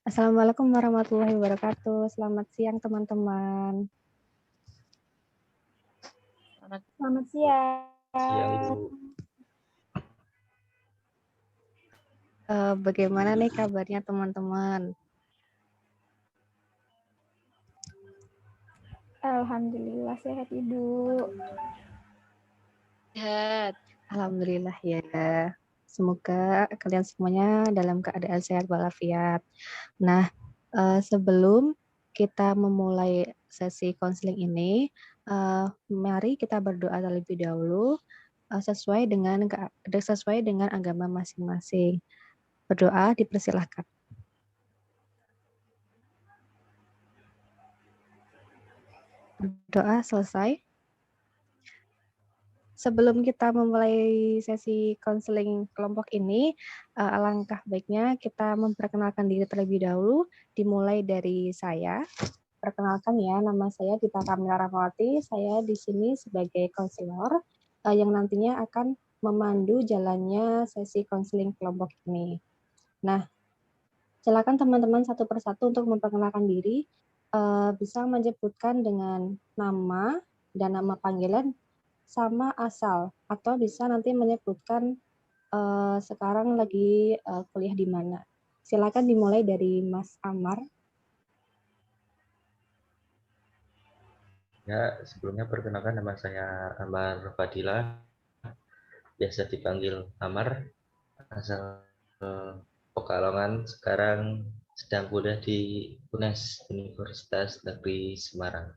Assalamualaikum warahmatullahi wabarakatuh. Selamat siang teman-teman. Selamat siang. Siang Ibu. Bagaimana nih kabarnya teman-teman? Alhamdulillah sehat Ibu. Sehat. Alhamdulillah ya. Semoga kalian semuanya dalam keadaan sehat walafiat. Nah, sebelum kita memulai sesi konseling ini, mari kita berdoa terlebih dahulu sesuai dengan agama masing-masing. Berdoa dipersilahkan. Doa selesai. Sebelum kita memulai sesi konseling kelompok ini, alangkah baiknya kita memperkenalkan diri terlebih dahulu, dimulai dari saya. Perkenalkan ya, nama saya Dita Kamila Rahmawati. Saya di sini sebagai konselor yang nantinya akan memandu jalannya sesi konseling kelompok ini. Nah, silakan teman-teman satu persatu untuk memperkenalkan diri, bisa menyebutkan dengan nama dan nama panggilan sama asal, atau bisa nanti menyebutkan sekarang lagi kuliah di mana. Silakan dimulai dari Mas Amar. Ya, sebelumnya perkenalkan nama saya Amar Fadila, biasa dipanggil Amar, asal Pekalongan, sekarang sedang kuliah di UNES, Universitas Negeri Semarang.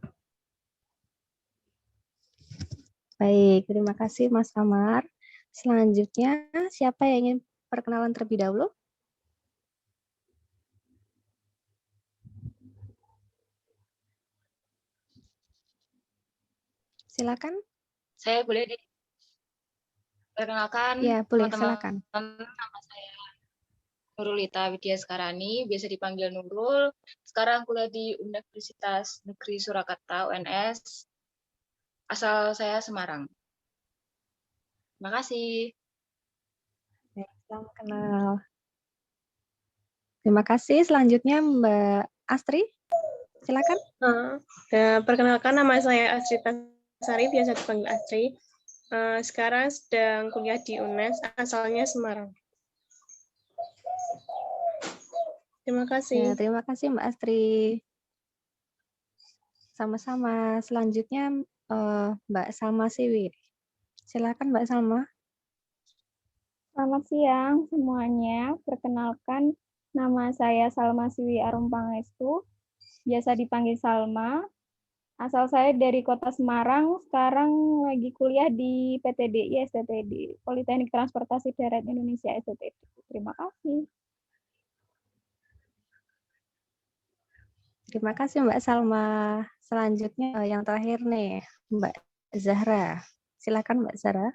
Baik, terima kasih Mas Amar. Selanjutnya, siapa yang ingin perkenalan terlebih dahulu? Silakan. Saya boleh diperkenalkan Ya, boleh, teman-teman. silakan. Nama saya Nurulita Widya Sekarani, biasa dipanggil Nurul. Sekarang kuliah di Universitas Negeri Surakarta UNS. Asal saya Semarang. Terima kasih. Baik, salam kenal. Terima kasih. Selanjutnya Mbak Astri, silakan. Perkenalkan, nama saya Astri Tasari, biasa dipanggil Astri. Sekarang sedang kuliah di UNES, asalnya Semarang. Terima kasih. Ya, terima kasih Mbak Astri. Sama-sama. Selanjutnya Mbak Salma Siwi. Silakan Mbak Salma. Selamat siang semuanya. Perkenalkan, nama saya Salma Siwi Arum Pangestu, biasa dipanggil Salma. Asal saya dari Kota Semarang, sekarang lagi kuliah di PTDI STTD, Politeknik Transportasi Darat Indonesia STTD. Terima kasih. Terima kasih Mbak Salma. Selanjutnya yang terakhir nih, Mbak Zahra. Silakan Mbak Zahra.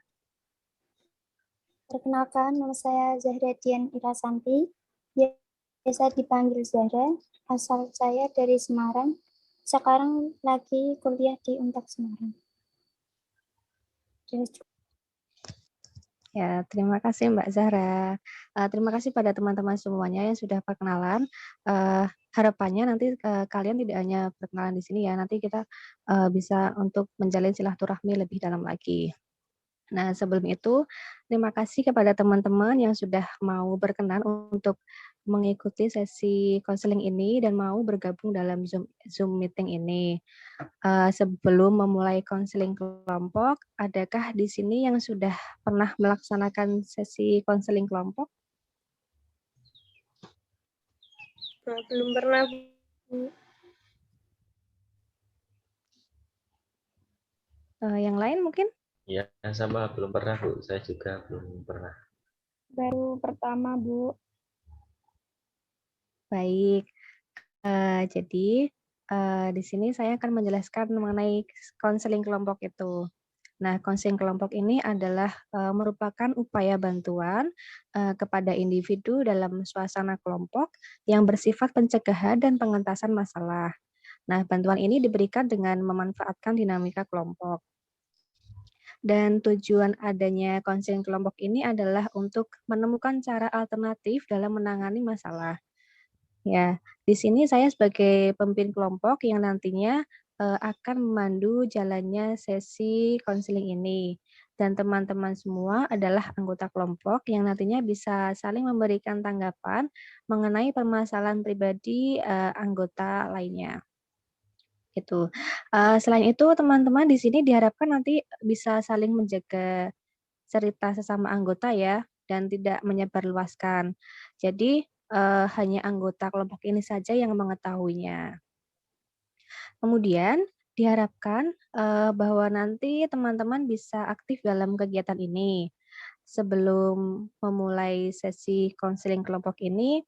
Perkenalkan, nama saya Zahra Dian Irasanti, biasa dipanggil Zahra, asal saya dari Semarang, sekarang lagi kuliah di Unpad Semarang. Ya, terima kasih Mbak Zahra. Terima kasih pada teman-teman semuanya yang sudah perkenalan. Harapannya nanti kalian tidak hanya perkenalan di sini ya, nanti kita bisa untuk menjalin silaturahmi lebih dalam lagi. Nah, sebelum itu, terima kasih kepada teman-teman yang sudah mau berkenan untuk mengikuti sesi konseling ini dan mau bergabung dalam Zoom meeting ini. Sebelum memulai konseling kelompok, adakah di sini yang sudah pernah melaksanakan sesi konseling kelompok? Belum pernah, Bu. Yang lain mungkin? Ya, sama belum pernah Bu, saya juga belum pernah. Baru pertama, Bu. Baik, jadi di sini saya akan menjelaskan mengenai konseling kelompok itu. Nah, konseling kelompok ini adalah merupakan upaya bantuan kepada individu dalam suasana kelompok yang bersifat pencegahan dan pengentasan masalah. Nah, bantuan ini diberikan dengan memanfaatkan dinamika kelompok. Dan tujuan adanya konseling kelompok ini adalah untuk menemukan cara alternatif dalam menangani masalah. Ya, di sini saya sebagai pemimpin kelompok yang nantinya akan memandu jalannya sesi konseling ini. Dan teman-teman semua adalah anggota kelompok yang nantinya bisa saling memberikan tanggapan mengenai permasalahan pribadi anggota lainnya. Gitu. Selain itu, teman-teman di sini diharapkan nanti bisa saling menjaga cerita sesama anggota ya, dan tidak menyebarluaskan. Jadi, hanya anggota kelompok ini saja yang mengetahuinya. Kemudian diharapkan, bahwa nanti teman-teman bisa aktif dalam kegiatan ini. Sebelum memulai sesi konseling kelompok ini,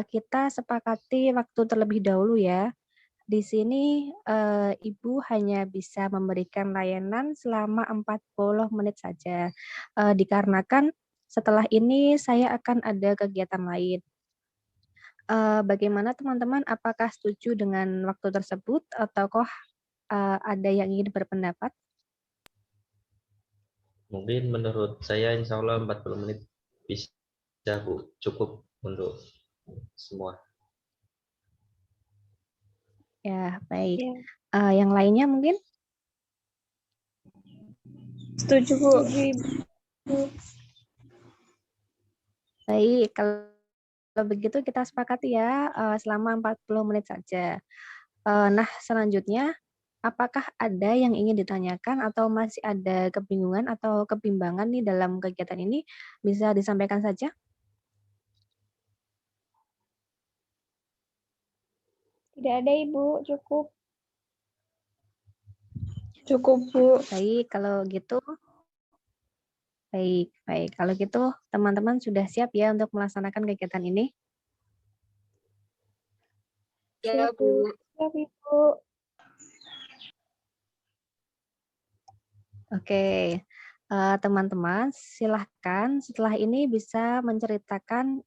kita sepakati waktu terlebih dahulu ya. Di sini, Ibu hanya bisa memberikan layanan selama 40 menit saja, dikarenakan setelah ini saya akan ada kegiatan lain. Bagaimana teman-teman, apakah setuju dengan waktu tersebut ataukah, ada yang ingin berpendapat? Mungkin menurut saya insya Allah 40 menit bisa, Bu. Cukup untuk semua. Ya, baik. Ya, Yang lainnya mungkin? Setuju, Bu. setuju Ibu. Baik, kalau begitu kita sepakati ya, selama 40 menit saja. Nah, selanjutnya, apakah ada yang ingin ditanyakan atau masih ada kebingungan atau kebimbangan nih dalam kegiatan ini? Bisa disampaikan saja? Tidak ada Ibu, cukup. Cukup, Bu. Baik, kalau gitu baik. Kalau gitu teman-teman sudah siap ya untuk melaksanakan kegiatan ini? Ya, Siap, Bu. siap Ibu. Oke, teman-teman silahkan setelah ini bisa menceritakan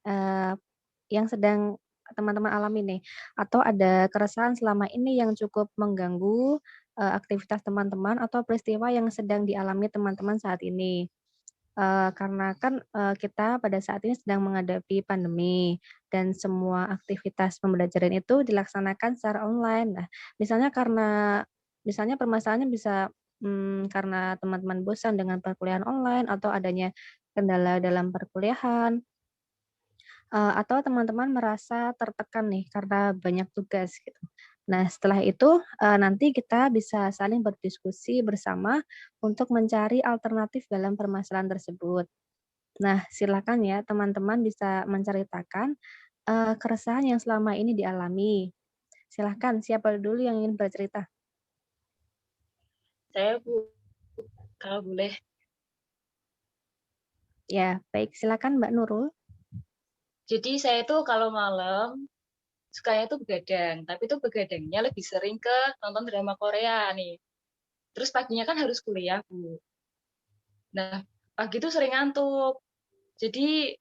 yang sedang teman-teman alami nih, atau ada keresahan selama ini yang cukup mengganggu aktivitas teman-teman atau peristiwa yang sedang dialami teman-teman saat ini. Karena kan kita pada saat ini sedang menghadapi pandemi dan semua aktivitas pembelajaran itu dilaksanakan secara online. Nah, misalnya permasalahannya bisa karena teman-teman bosan dengan perkuliahan online atau adanya kendala dalam perkuliahan, atau teman-teman merasa tertekan nih karena banyak tugas gitu. Nah, setelah itu nanti kita bisa saling berdiskusi bersama untuk mencari alternatif dalam permasalahan tersebut. Nah, silakan ya teman-teman bisa menceritakan keresahan yang selama ini dialami. Silahkan, siapa dulu yang ingin bercerita? Saya, Bu, kalau boleh. Ya, baik. Silakan Mbak Nurul. Jadi saya tuh kalau malam sukanya tuh begadang, tapi tuh begadangnya lebih sering ke nonton drama Korea nih. Terus paginya kan harus kuliah, Bu. Nah, pagi tuh sering ngantuk. Jadi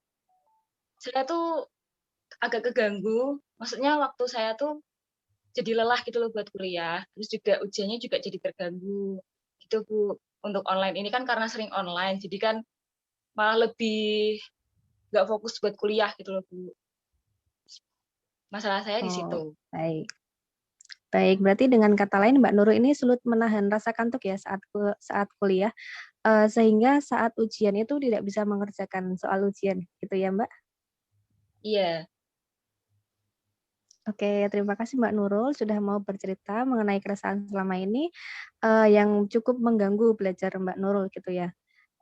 saya tuh agak keganggu. Maksudnya waktu saya tuh jadi lelah gitu loh buat kuliah. Terus juga ujiannya juga jadi terganggu. Gitu, Bu. Untuk online ini kan karena sering online, jadi kan malah lebih nggak fokus buat kuliah gitu loh, Bu. Masalah saya di Oh, situ. baik. Baik, berarti dengan kata lain Mbak Nurul ini sulit menahan rasa kantuk ya saat kuliah, sehingga saat ujian itu tidak bisa mengerjakan soal ujian, gitu ya Mbak? Iya. Oke, terima kasih Mbak Nurul sudah mau bercerita mengenai keresahan selama ini, yang cukup mengganggu belajar Mbak Nurul gitu ya.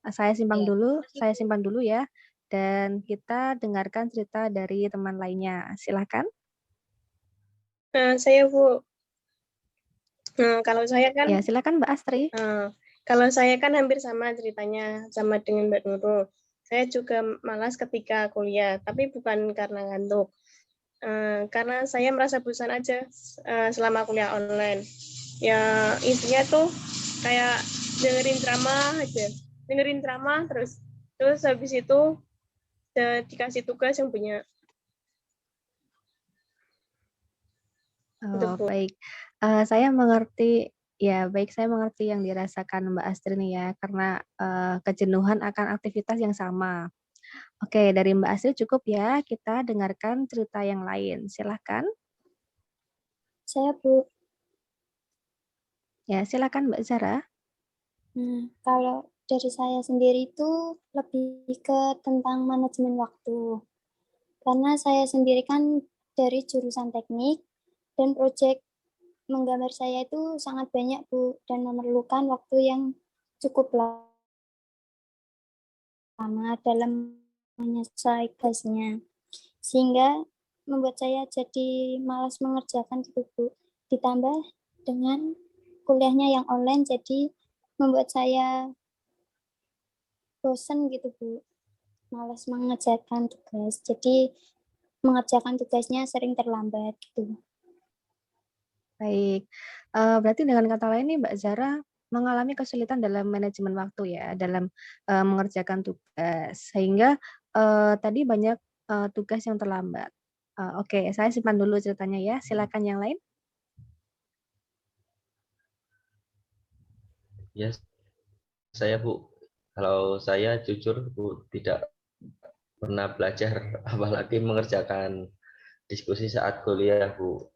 Saya Iya. saya simpan dulu ya, dan kita dengarkan cerita dari teman lainnya. Silakan. Saya, Bu. Kalau saya kan Ya, silakan Mbak Astri. kalau saya kan hampir sama ceritanya sama dengan Mbak Nurul. Saya juga malas ketika kuliah, tapi bukan karena ngantuk. Karena saya merasa bosan aja selama kuliah online. Ya intinya tuh kayak dengerin drama terus habis itu dikasih tugas yang punya. Oh, baik. Saya mengerti yang dirasakan Mbak Astri nih ya, karena kejenuhan akan aktivitas yang sama. Oke, dari Mbak Asri cukup ya. Kita dengarkan cerita yang lain. Silahkan. Saya Bu. Ya, silakan Mbak Zara. Kalau dari saya sendiri itu lebih ke tentang manajemen waktu. Karena saya sendiri kan dari jurusan teknik dan proyek menggambar saya itu sangat banyak Bu dan memerlukan waktu yang cukup lama dalam menyelesaikannya. Sehingga membuat saya jadi malas mengerjakan gitu Bu. Ditambah dengan kuliahnya yang online jadi membuat saya bosan gitu Bu, malas mengerjakan tugas. Jadi mengerjakan tugasnya sering terlambat gitu. Baik, berarti dengan kata lain nih Mbak Zara mengalami kesulitan dalam manajemen waktu ya, dalam mengerjakan tugas, sehingga tadi banyak tugas yang terlambat. Oke, saya simpan dulu ceritanya ya. Silakan yang lain. Ya, saya Bu. Kalau saya jujur Bu tidak pernah belajar apalagi mengerjakan diskusi saat kuliah Bu.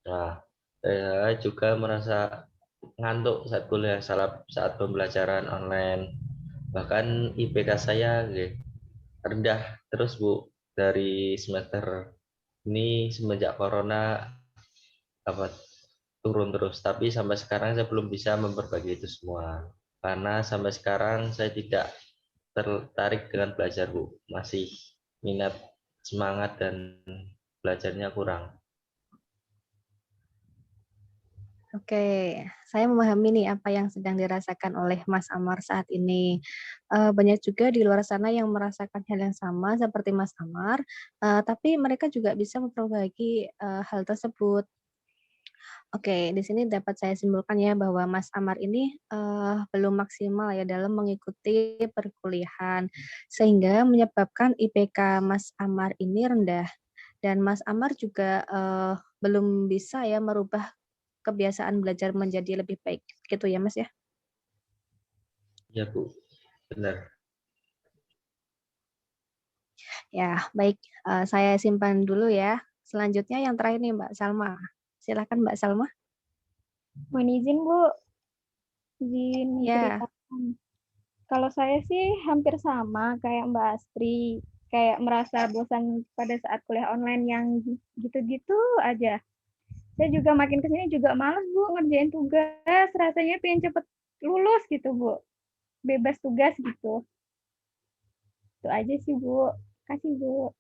Nah, saya juga merasa ngantuk saat kuliah, saat pembelajaran online. Bahkan IPK saya rendah terus Bu dari semester ini semenjak corona apa turun terus. Tapi sampai sekarang saya belum bisa memperbaiki itu semua. Karena sampai sekarang saya tidak tertarik dengan belajar Bu. Masih minat, semangat dan belajarnya kurang. Oke, saya memahami nih apa yang sedang dirasakan oleh Mas Amar saat ini. Banyak juga di luar sana yang merasakan hal yang sama seperti Mas Amar, tapi mereka juga bisa memperbaiki hal tersebut. Oke, di sini dapat saya simpulkan ya bahwa Mas Amar ini belum maksimal ya dalam mengikuti perkuliahan, sehingga menyebabkan IPK Mas Amar ini rendah. Dan Mas Amar juga belum bisa ya merubah kebiasaan belajar menjadi lebih baik, gitu ya Mas ya? Ya Bu, benar. Ya, baik, saya simpan dulu ya. Selanjutnya yang terakhir nih Mbak Salma. Silakan Mbak Salma. Mohon izin Bu, izin Ya, menceritakan. Kalau saya sih hampir sama kayak Mbak Astri, kayak merasa bosan pada saat kuliah online yang gitu-gitu aja. Saya juga makin kesini juga malas Bu ngerjain tugas, rasanya pengen cepet lulus gitu Bu, bebas tugas gitu. Itu aja sih Bu, kasih Bu.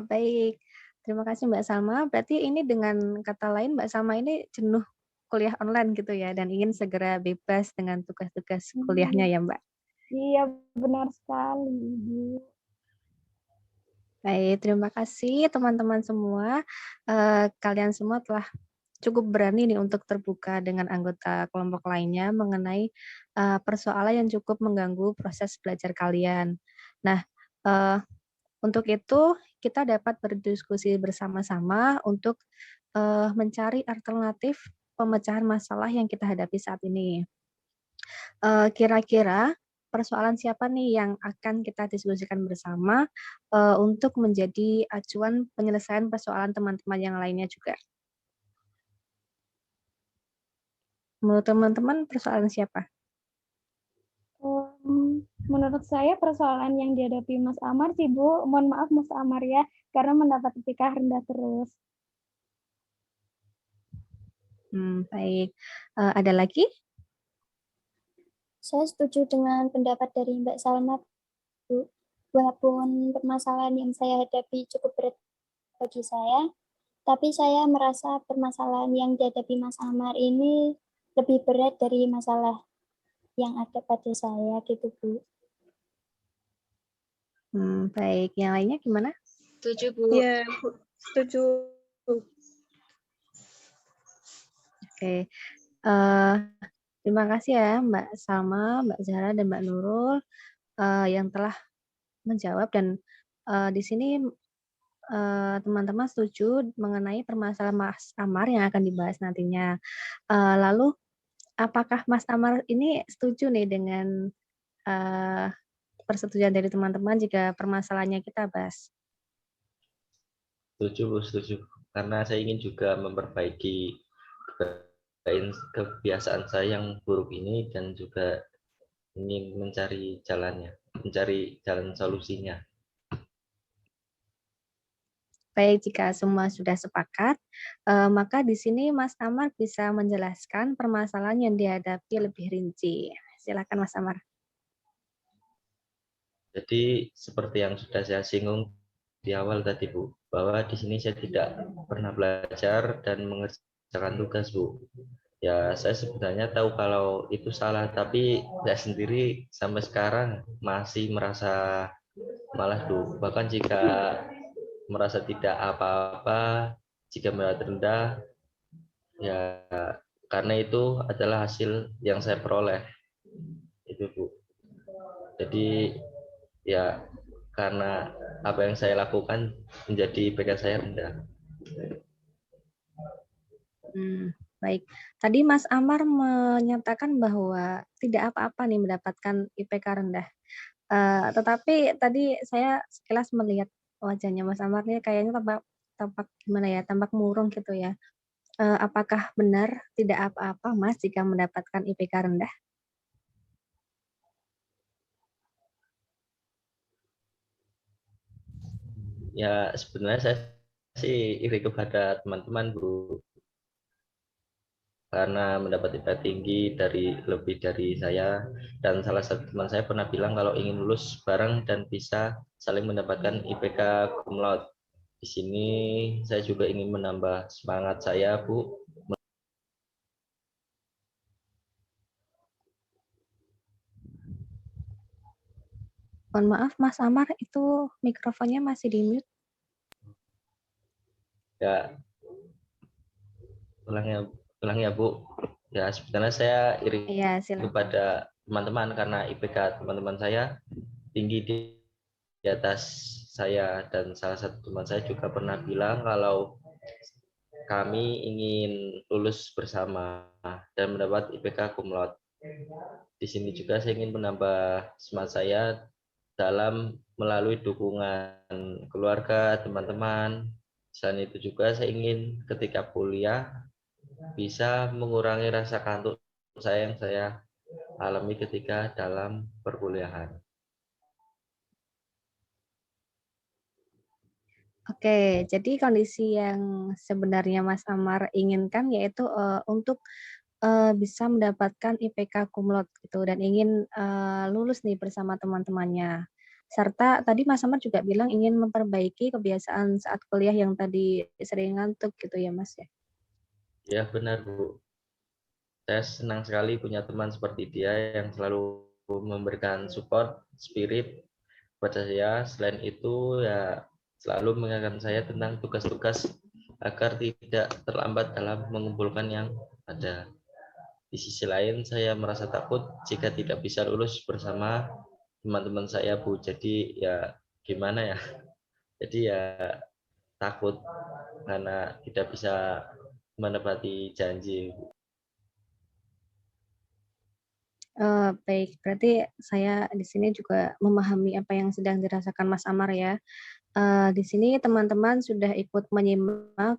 baik. Terima kasih Mbak Salma. Berarti ini dengan kata lain Mbak Salma ini jenuh kuliah online gitu ya dan ingin segera bebas dengan tugas-tugas kuliahnya ya Mbak? Iya benar sekali Bu. Baik, terima kasih teman-teman semua. Kalian semua telah cukup berani nih untuk terbuka dengan anggota kelompok lainnya mengenai persoalan yang cukup mengganggu proses belajar kalian. Nah, untuk itu kita dapat berdiskusi bersama-sama untuk mencari alternatif pemecahan masalah yang kita hadapi saat ini. Kira-kira persoalan siapa nih yang akan kita diskusikan bersama untuk menjadi acuan penyelesaian persoalan teman-teman yang lainnya juga? Menurut teman-teman persoalan siapa? Menurut saya persoalan yang dihadapi Mas Amar sih Bu, mohon maaf Mas Amar ya, karena mendapat IPK rendah terus. Baik. Ada lagi? Saya setuju dengan pendapat dari Mbak Salma, Bu. Walaupun permasalahan yang saya hadapi cukup berat bagi saya, tapi saya merasa permasalahan yang dihadapi Mas Amar ini lebih berat dari masalah yang ada pada saya gitu Bu. Baik. Yang lainnya gimana? Setuju Bu. Ya, Bu, setuju. Oke. Terima kasih ya Mbak Salma, Mbak Zahra, dan Mbak Nurul yang telah menjawab dan di sini teman-teman setuju mengenai permasalahan Mas Amar yang akan dibahas nantinya. Lalu apakah Mas Amar ini setuju nih dengan persetujuan dari teman-teman jika permasalahannya kita bahas. Setuju, Bu, setuju. Karena saya ingin juga memperbaiki kebiasaan saya yang buruk ini dan juga ingin mencari jalannya, mencari jalan solusinya. Baik, jika semua sudah sepakat, maka di sini Mas Amar bisa menjelaskan permasalahan yang dihadapi lebih rinci. Silakan Mas Amar. Jadi seperti yang sudah saya singgung di awal tadi, Bu, bahwa di sini saya tidak pernah belajar dan mengerjakan tugas, Bu. Ya, saya sebenarnya tahu kalau itu salah, tapi saya sendiri sampai sekarang masih merasa malas, Bu. Bahkan jika merasa tidak apa-apa, jika berat rendah, ya karena itu adalah hasil yang saya peroleh. Itu, Bu. Jadi ya karena apa yang saya lakukan menjadi IPK saya rendah. Baik, tadi Mas Amar menyatakan bahwa tidak apa-apa nih mendapatkan IPK rendah. Tetapi tadi saya sekilas melihat wajahnya Mas Amar nih kayaknya tampak gimana ya, tampak murung gitu ya. Apakah benar tidak apa-apa Mas jika mendapatkan IPK rendah? Ya sebenarnya saya sih iri kepada teman-teman, Bu, karena mendapat IPK tinggi lebih dari saya, dan salah satu teman saya pernah bilang kalau ingin lulus bareng dan bisa saling mendapatkan IPK cum laude. Di sini saya juga ingin menambah semangat saya, Bu. Mohon maaf Mas Amar, itu mikrofonnya masih di mute. Ya, ulang ya Bu. Ya sebenarnya saya iri kepada teman-teman karena IPK teman-teman saya tinggi di atas saya, dan salah satu teman saya juga pernah bilang kalau kami ingin lulus bersama dan mendapat IPK cum laude. Di sini juga saya ingin menambah semangat saya dalam melalui dukungan keluarga, teman-teman. Selain itu juga saya ingin ketika kuliah bisa mengurangi rasa kantuk saya yang saya alami ketika dalam perkuliahan. Oke, jadi kondisi yang sebenarnya Mas Amar inginkan yaitu untuk bisa mendapatkan IPK cum laude gitu dan ingin lulus nih bersama teman-temannya. Serta tadi Mas Amar juga bilang ingin memperbaiki kebiasaan saat kuliah yang tadi sering ngantuk gitu ya Mas ya. Ya benar Bu. Saya senang sekali punya teman seperti dia yang selalu memberikan support, spirit kepada saya. Selain itu ya selalu mengingatkan saya tentang tugas-tugas agar tidak terlambat dalam mengumpulkan yang ada. Di sisi lain saya merasa takut jika tidak bisa lulus bersama teman-teman saya, Bu. Jadi ya gimana ya? Jadi ya takut karena tidak bisa menepati janji. Baik, berarti saya di sini juga memahami apa yang sedang dirasakan Mas Amar ya. Di sini teman-teman sudah ikut menyimak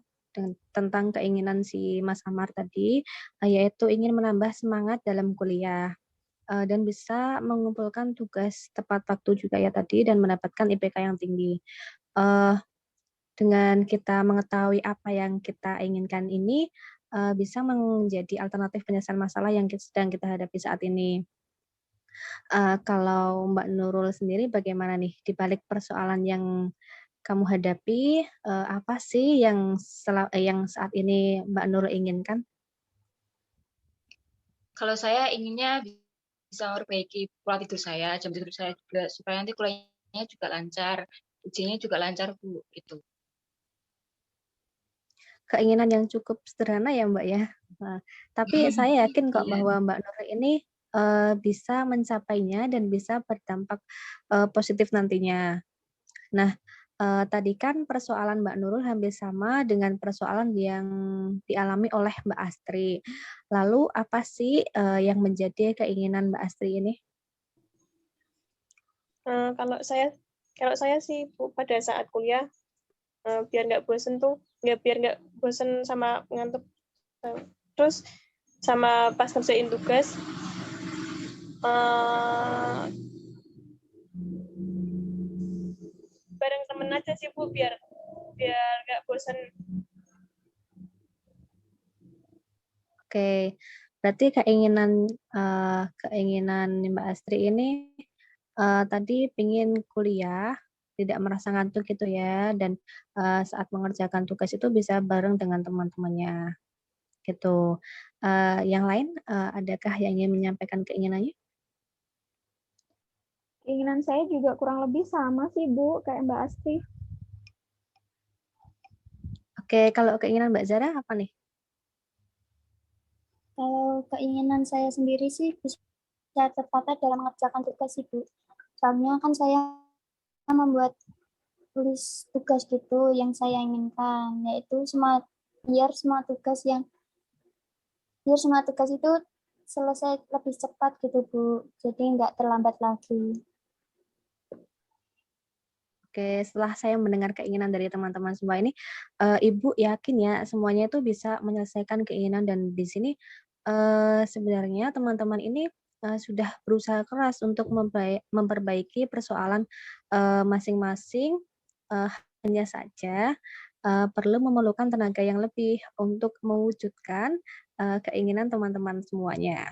tentang keinginan si Mas Amar tadi, yaitu ingin menambah semangat dalam kuliah, dan bisa mengumpulkan tugas tepat waktu juga ya tadi dan mendapatkan IPK yang tinggi. Dengan kita mengetahui apa yang kita inginkan ini, bisa menjadi alternatif penyelesaian masalah yang sedang kita hadapi saat ini. Kalau Mbak Nurul sendiri bagaimana nih di balik persoalan yang kamu hadapi, apa sih yang saat ini Mbak Nurul inginkan? Kalau saya inginnya bisa memperbaiki pola tidur saya, jam tidur saya juga, supaya nanti kuliahnya juga lancar, ujiannya juga lancar, Bu, gitu. Keinginan yang cukup sederhana ya, Mbak, ya. Tapi saya yakin kok Iya. bahwa Mbak Nurul ini, bisa mencapainya dan bisa berdampak, positif nantinya. Nah, tadi kan persoalan Mbak Nurul hampir sama dengan persoalan yang dialami oleh Mbak Astri. Lalu apa sih, yang menjadi keinginan Mbak Astri ini? Kalau saya sih Bu, pada saat kuliah biar nggak bosen sama ngantuk, terus sama pas ngerjain tugas bareng temen aja sih Bu, biar nggak bosen. Oke, berarti keinginan Mbak Astri ini tadi pingin kuliah, tidak merasa ngantuk gitu ya, dan saat mengerjakan tugas itu bisa bareng dengan teman-temannya gitu. Yang lain, adakah yang ingin menyampaikan keinginannya? Keinginan saya juga kurang lebih sama sih Bu, kayak Mbak Astri. Oke, kalau keinginan Mbak Zara apa nih? Kalau keinginan saya sendiri sih bisa tertata dalam mengerjakan tugas sih, Bu. Soalnya kan saya membuat tulis tugas gitu yang saya inginkan, yaitu biar semua tugas itu selesai lebih cepat gitu, Bu. Jadi nggak terlambat lagi. Oke, setelah saya mendengar keinginan dari teman-teman semua ini, Ibu yakin ya semuanya itu bisa menyelesaikan keinginan dan di sini sebenarnya teman-teman ini sudah berusaha keras untuk memperbaiki persoalan masing-masing, hanya saja perlu memerlukan tenaga yang lebih untuk mewujudkan keinginan teman-teman semuanya.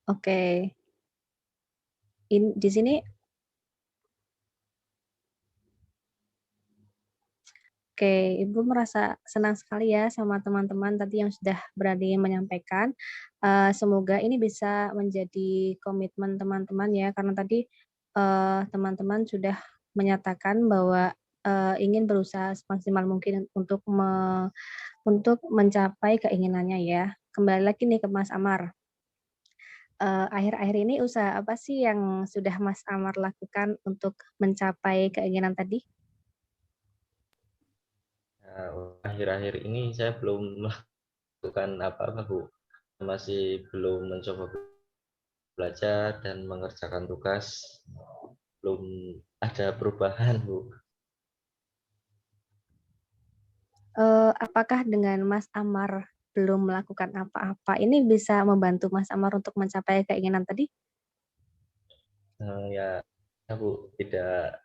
Oke. Di sini Oke, Ibu merasa senang sekali ya sama teman-teman tadi yang sudah berani menyampaikan. Semoga ini bisa menjadi komitmen teman-teman ya, karena tadi teman-teman sudah menyatakan bahwa ingin berusaha semaksimal mungkin untuk mencapai keinginannya ya. Kembali lagi nih ke Mas Amar. Akhir-akhir ini usaha apa sih yang sudah Mas Amar lakukan untuk mencapai keinginan tadi? Akhir-akhir ini saya belum melakukan apa-apa, Bu. Masih belum mencoba belajar dan mengerjakan tugas. Belum ada perubahan, Bu. Apakah dengan Mas Amar belum melakukan apa-apa, ini bisa membantu Mas Amar untuk mencapai keinginan tadi? Ya, Bu, tidak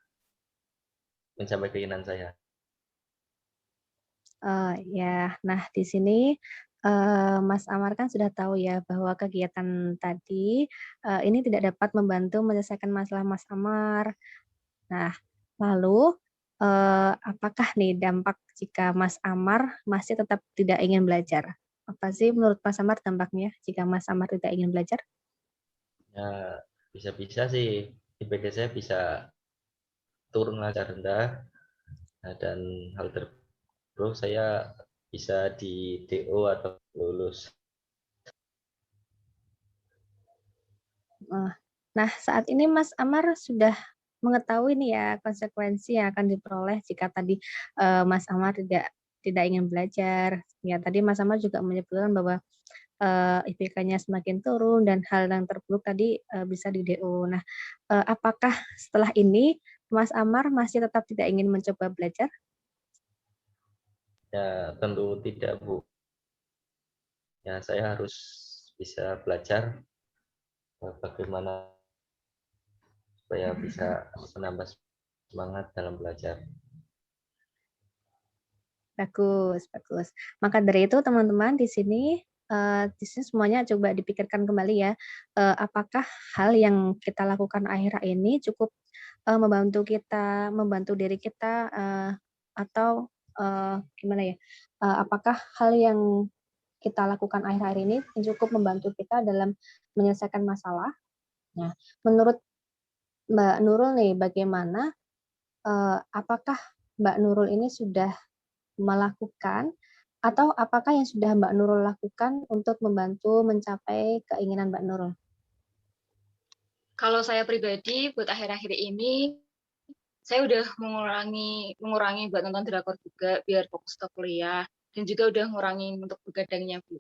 mencapai keinginan saya. Ya. Nah, di sini, Mas Amar kan sudah tahu ya bahwa kegiatan tadi, ini tidak dapat membantu menyelesaikan masalah Mas Amar. Nah, lalu, apakah nih dampak jika Mas Amar masih tetap tidak ingin belajar? Apa sih menurut Mas Amar dampaknya jika Mas Amar tidak ingin belajar? Ya, bisa-bisa sih IPK saya bisa turun lancar rendah, dan hal terburuk saya bisa di DO atau lulus. Nah, saat ini Mas Amar sudah mengetahui nih ya konsekuensi yang akan diperoleh jika tadi Mas Amar tidak ingin belajar. Ya, tadi Mas Amar juga menyebutkan bahwa IPK-nya semakin turun dan hal yang terburuk tadi bisa di DO. Nah, apakah setelah ini Mas Amar masih tetap tidak ingin mencoba belajar? Ya, tentu tidak, Bu. Ya, saya harus bisa belajar bagaimana supaya bisa menambah semangat dalam belajar. Bagus, bagus. Maka dari itu teman-teman di sini semuanya coba dipikirkan kembali ya, apakah hal yang kita lakukan akhir-akhir ini cukup membantu diri kita atau gimana ya? Apakah hal yang kita lakukan akhir-akhir ini cukup membantu kita dalam menyelesaikan masalah? Nah, menurut Mbak Nurul nih, bagaimana? Apakah Mbak Nurul ini sudah melakukan atau apakah yang sudah Mbak Nurul lakukan untuk membantu mencapai keinginan Mbak Nurul? Kalau saya pribadi buat akhir-akhir ini saya udah mengurangi buat nonton drakor juga biar fokus ke kuliah dan juga udah ngurangin untuk begadangnya, Bu.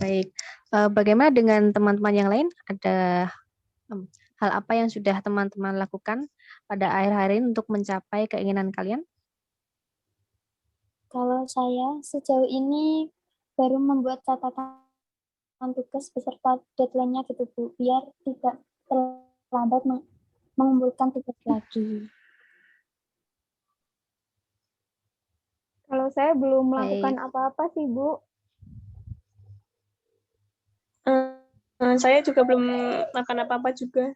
Baik. Bagaimana dengan teman-teman yang lain? Ada hal apa yang sudah teman-teman lakukan pada akhir-akhir ini untuk mencapai keinginan kalian? Kalau saya sejauh ini baru membuat catatan tugas beserta deadline-nya gitu Bu, biar tidak terlambat mengumpulkan tugas lagi. Kalau saya belum melakukan Baik. apa-apa sih, Bu. Saya juga belum makan apa-apa juga.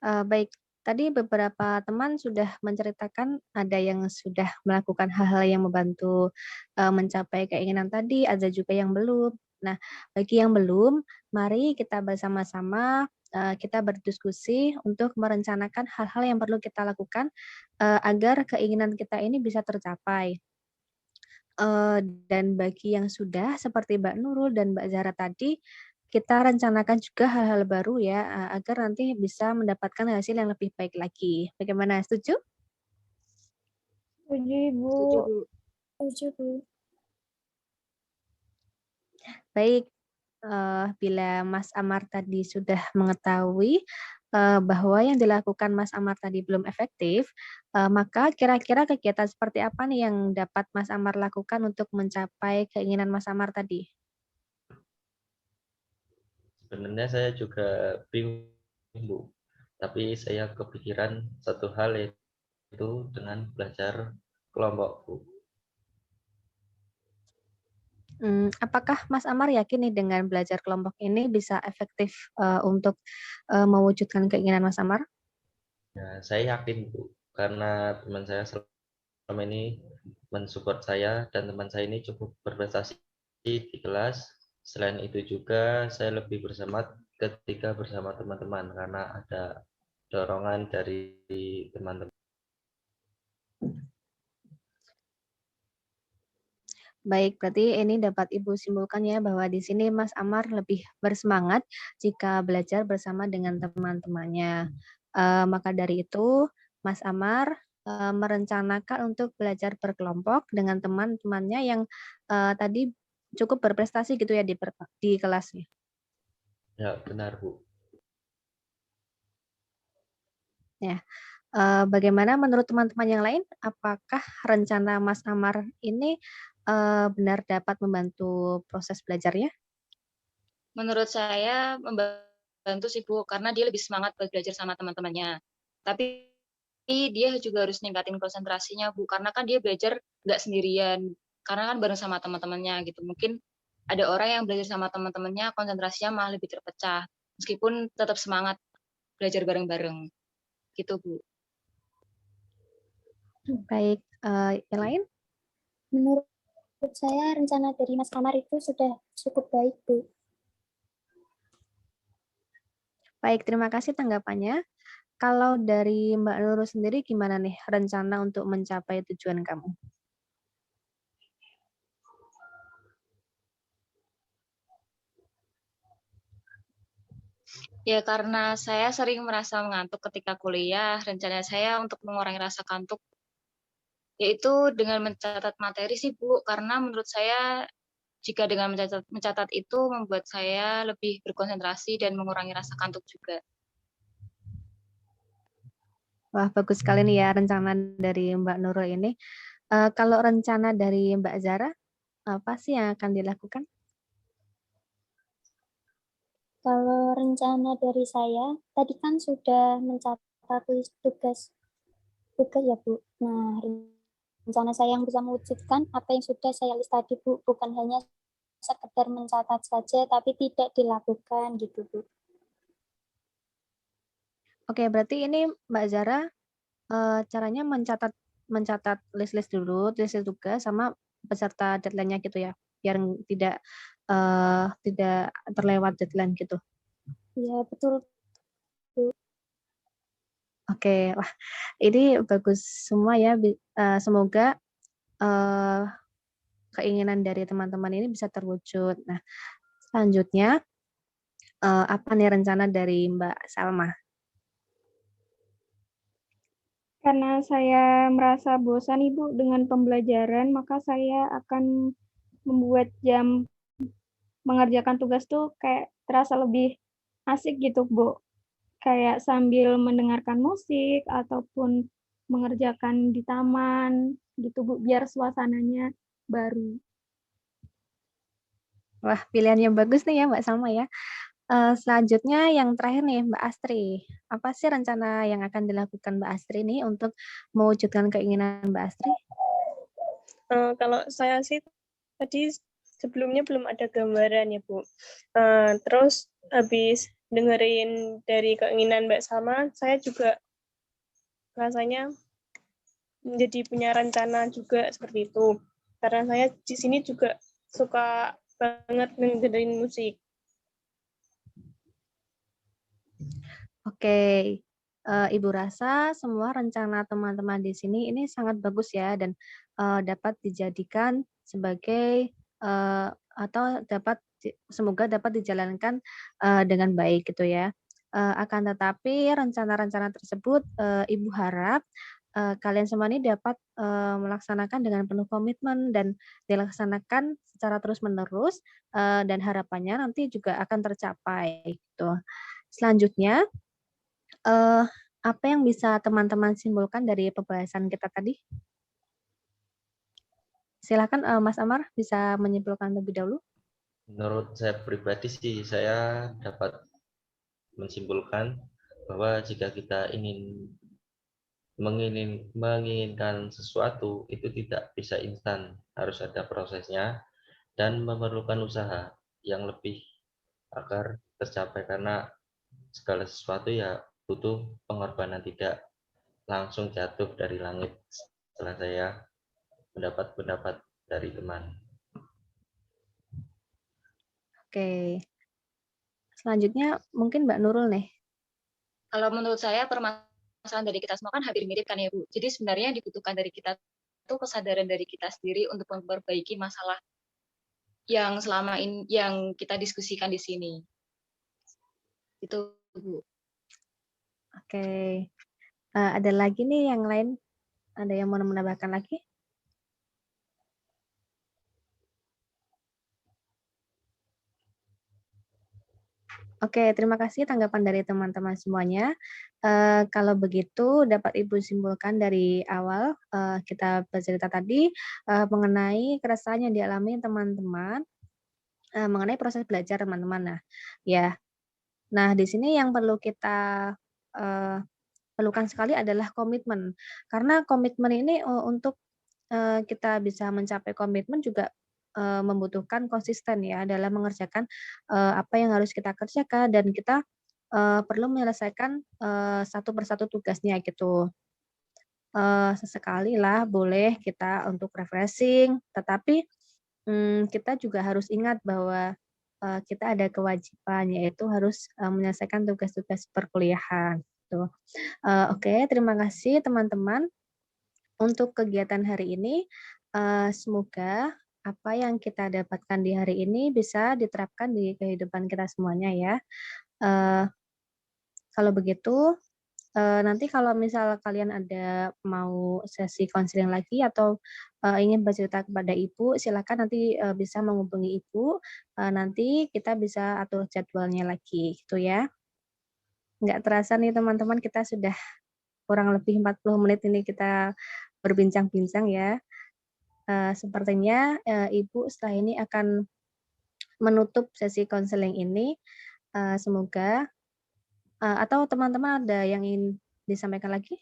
Baik, tadi beberapa teman sudah menceritakan ada yang sudah melakukan hal-hal yang membantu mencapai keinginan tadi, ada juga yang belum. Nah, bagi yang belum, mari kita bersama-sama kita berdiskusi untuk merencanakan hal-hal yang perlu kita lakukan agar keinginan kita ini bisa tercapai. Dan bagi yang sudah seperti Mbak Nurul dan Mbak Zahra tadi, kita rencanakan juga hal-hal baru ya, agar nanti bisa mendapatkan hasil yang lebih baik lagi. Bagaimana, setuju? Setuju, Bu. Setuju, Bu. Setuju, Bu. Baik, bila Mas Amar tadi sudah mengetahui bahwa yang dilakukan Mas Amar tadi belum efektif, maka kira-kira kegiatan seperti apa nih yang dapat Mas Amar lakukan untuk mencapai keinginan Mas Amar tadi? Sebenarnya saya juga bingung, Bu. Tapi saya kepikiran satu hal, yaitu dengan belajar kelompok, Bu. Apakah Mas Amar yakin nih dengan belajar kelompok ini bisa efektif untuk mewujudkan keinginan Mas Amar? Nah, saya yakin, Bu, karena teman saya selama ini mensupport saya dan teman saya ini cukup berprestasi di kelas. Selain itu juga saya lebih bersemangat ketika bersama teman-teman karena ada dorongan dari teman-teman. Baik, berarti ini dapat Ibu simpulkan ya bahwa di sini Mas Amar lebih bersemangat jika belajar bersama dengan teman-temannya. Maka dari itu, Mas Amar merencanakan untuk belajar berkelompok dengan teman-temannya yang tadi cukup berprestasi gitu ya di kelasnya. Ya, benar, Bu. Ya. Bagaimana menurut teman-teman yang lain? Apakah rencana Mas Amar ini benar dapat membantu proses belajarnya? Menurut saya membantu sih, Bu, karena dia lebih semangat buat belajar sama teman-temannya. Tapi dia juga harus ningkatin konsentrasinya, Bu, karena kan dia belajar nggak sendirian, karena kan bareng sama teman-temannya gitu. Mungkin ada orang yang belajar sama teman-temannya, konsentrasinya malah lebih terpecah, meskipun tetap semangat belajar bareng-bareng. Gitu, Bu. Baik, yang lain? Menurut saya rencana dari Mas Amar itu sudah cukup baik, Bu. Baik, terima kasih tanggapannya. Kalau dari Mbak Nurul sendiri gimana nih rencana untuk mencapai tujuan kamu? Ya, karena saya sering merasa mengantuk ketika kuliah, rencana saya untuk mengurangi rasa kantuk yaitu dengan mencatat materi sih, Bu, karena menurut saya jika dengan mencatat itu membuat saya lebih berkonsentrasi dan mengurangi rasa kantuk juga. Wah, bagus sekali nih ya rencana dari Mbak Nurul ini. Kalau rencana dari Mbak Zara, apa sih yang akan dilakukan? Kalau rencana dari saya, tadi kan sudah mencatat tugas ya, Bu. Nah, rencana saya yang bisa mewujudkan apa yang sudah saya list tadi, Bu, bukan hanya sekedar mencatat saja tapi tidak dilakukan gitu, Bu. Oke, berarti ini Mbak Zara caranya mencatat list-list dulu, list tugas sama beserta deadline-nya gitu ya, biar tidak terlewat deadline gitu. Iya, betul. Oke, wah ini bagus semua ya. Semoga keinginan dari teman-teman ini bisa terwujud. Nah, selanjutnya apa nih rencana dari Mbak Salma? Karena saya merasa bosan Ibu dengan pembelajaran, maka saya akan membuat jam mengerjakan tugas tuh kayak terasa lebih asik gitu, Bu. Kayak sambil mendengarkan musik ataupun mengerjakan di taman gitu, Bu, biar suasananya baru. Wah, pilihan yang bagus nih ya Mbak Salma ya. Selanjutnya yang terakhir nih Mbak Astri. Apa sih rencana yang akan dilakukan Mbak Astri nih untuk mewujudkan keinginan Mbak Astri? Kalau saya sih tadi sebelumnya belum ada gambaran ya Bu. Terus habis dengerin dari keinginan Mbak Salma, saya juga rasanya menjadi punya rencana juga seperti itu. Karena saya di sini juga suka banget dengerin musik. Oke, Ibu rasa semua rencana teman-teman di sini ini sangat bagus ya dan dapat dijadikan sebagai atau semoga dapat dijalankan dengan baik gitu ya. Akan tetapi rencana-rencana tersebut Ibu harap kalian semua ini dapat melaksanakan dengan penuh komitmen dan dilaksanakan secara terus-menerus dan harapannya nanti juga akan tercapai gitu. Selanjutnya, apa yang bisa teman-teman simpulkan dari pembahasan kita tadi? Silakan Mas Amar bisa menyimpulkan lebih dahulu. Menurut saya pribadi sih, saya dapat menyimpulkan bahwa jika kita menginginkan sesuatu, itu tidak bisa instan, harus ada prosesnya dan memerlukan usaha yang lebih agar tercapai, karena segala sesuatu ya butuh pengorbanan, tidak langsung jatuh dari langit. Setelah saya mendapat pendapat dari teman. Oke. Selanjutnya mungkin Mbak Nurul nih. Kalau menurut saya permasalahan dari kita semua kan hampir mirip kan ya Bu. Jadi sebenarnya yang dibutuhkan dari kita itu kesadaran dari kita sendiri untuk memperbaiki masalah yang selama ini yang kita diskusikan di sini. Itu Bu. Oke. Ada lagi nih yang lain? Ada yang mau menambahkan lagi? Oke, terima kasih tanggapan dari teman-teman semuanya. Kalau begitu dapat Ibu simpulkan dari awal kita bercerita tadi mengenai keresahan yang dialami teman-teman mengenai proses belajar teman-teman. Nah, ya. Nah, di sini yang perlu kita perlukan sekali adalah komitmen. Karena komitmen ini untuk kita bisa mencapai komitmen juga membutuhkan konsisten ya dalam mengerjakan apa yang harus kita kerjakan dan kita perlu menyelesaikan satu persatu tugasnya gitu. Sesekali lah boleh kita untuk refreshing, tetapi kita juga harus ingat bahwa kita ada kewajiban yaitu harus menyelesaikan tugas-tugas perkuliahan. Gitu. Oke, terima kasih teman-teman untuk kegiatan hari ini. Semoga apa yang kita dapatkan di hari ini bisa diterapkan di kehidupan kita semuanya ya. Kalau begitu, nanti kalau misal kalian ada mau sesi konseling lagi atau ingin bercerita kepada Ibu, silakan nanti bisa menghubungi Ibu. Nanti kita bisa atur jadwalnya lagi, gitu ya. Nggak terasa nih teman-teman, kita sudah kurang lebih 40 menit ini kita berbincang-bincang ya. Sepertinya Ibu setelah ini akan menutup sesi konseling ini. Semoga atau teman-teman ada yang ingin disampaikan lagi?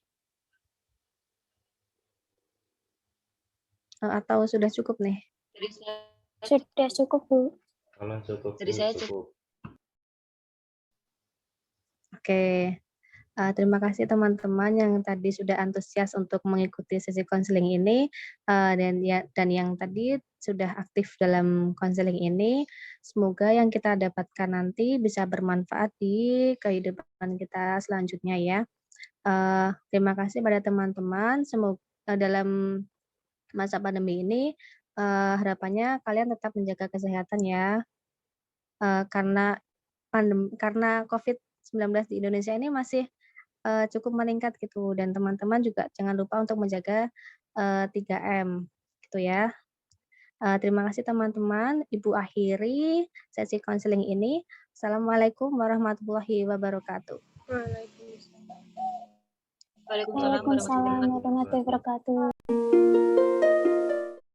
Atau sudah cukup nih? Dari saya Sudah cukup, Bu. Kalau cukup, Dari saya cukup. Oke. Terima kasih teman-teman yang tadi sudah antusias untuk mengikuti sesi konseling ini dan yang tadi sudah aktif dalam konseling ini. Semoga yang kita dapatkan nanti bisa bermanfaat di kehidupan kita selanjutnya ya. Terima kasih pada teman-teman. Semoga dalam masa pandemi ini harapannya kalian tetap menjaga kesehatan ya. Karena COVID-19 di Indonesia ini masih cukup meningkat gitu, dan teman-teman juga jangan lupa untuk menjaga 3M gitu ya. Terima kasih teman-teman. Ibu akhiri sesi konseling ini. Assalamualaikum warahmatullahi wabarakatuh. Waalaikumsalam. Waalaikumsalam warahmatullahi Waalaikumsalam wabarakatuh. warahmatullahi wabarakatuh.